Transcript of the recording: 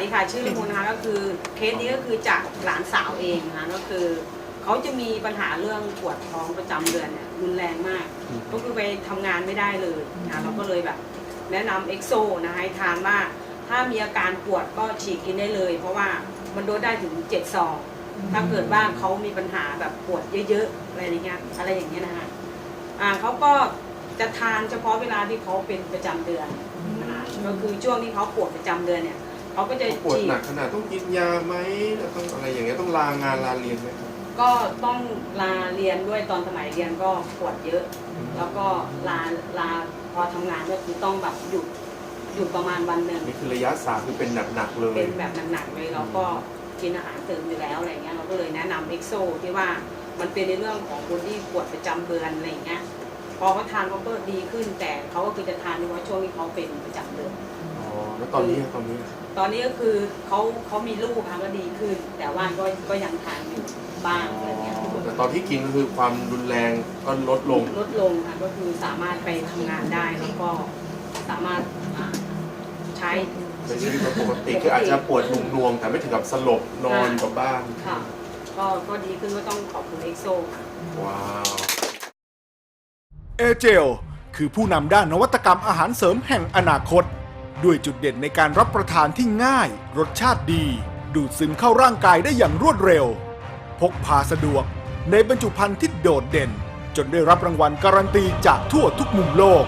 ดีค่ะชื่อมูลนะคะก็คือเคสนี้ก็คือจากหลานสาวเองนะคะก็คือเขาจะมีปัญหาเรื่องปวดท้องประจำเดือนเนี่ยรุนแรงมากก็คือไปทำงานไม่ได้เลยนะเราก็เลยแบบแนะนำเอ็กโซนะให้ทานว่าถ้ามีอาการปวดก็ฉีกกินได้เลย เพราะว่ามันโดสได้ถึง7 ซองถ้าเกิดว่าเขามีปัญหาแบบปวดเยอะๆอะไรอย่างเงี้ยนะคะเขาก็จะทานเฉพาะเวลาที่เขาเป็นประจำเดือนนะคะก็คือช่วงที่เขาปวดประจำเดือนเนี่ยเขาก็จะปวดหนักขนาดต้องกินยาไหมต้องอะไรอย่างเงี้ยต้องลางานลาเรียนไหมครับก็ต้องลาเรียนด้วยตอนสมัยเรียนก็ปวดเยอะแล้วก็ลาพอทำงานก็คือต้องแบบหยุดประมาณวันหนึ่งนี่คือระยะ3คือเป็นหนักๆเลยเป็นแบบหนักๆเลยแล้วก็กินอาหารเสริมอยู่แล้วอะไรเงี้ยเราก็เลยแนะนำเอ็กโซที่ว่ามันเป็นในเรื่องของคนที่ปวดประจำเดือนอะไรเงี้ยพอเขาทานเขาก็ดีขึ้นแต่เขาก็คือจะทานเฉพาะช่วงที่เขาเป็นประจำเดือนอ๋อแล้วตอนนี้ก็คือเขามีลูกค่ะก็ดีขึ้นแต่ว่าก็ยังทานอยู่บ้างอะไรเงี้ยแต่ตอนที่กินก็คือความรุนแรงก็ลดลงค่ะก็คือสามารถไปทำงานได้แล้วก็สามารถใช้ชีวิตปกติคืออาจจะปวดหน่วงแต่ไม่ถึงกับสลบนอนอยู่กับบ้านค่ะก็ดีขึ้นก็ต้องขอบคุณเอ็กโซค่ะว้าวเอเจลคือผู้นำด้านนวัตกรรมอาหารเสริมแห่งอนาคตด้วยจุดเด่นในการรับประทานที่ง่ายรสชาติดีดูดซึมเข้าร่างกายได้อย่างรวดเร็วพกพาสะดวกในบรรจุภัณฑ์ที่โดดเด่นจนได้รับรางวัลการันตีจากทั่วทุกมุมโลก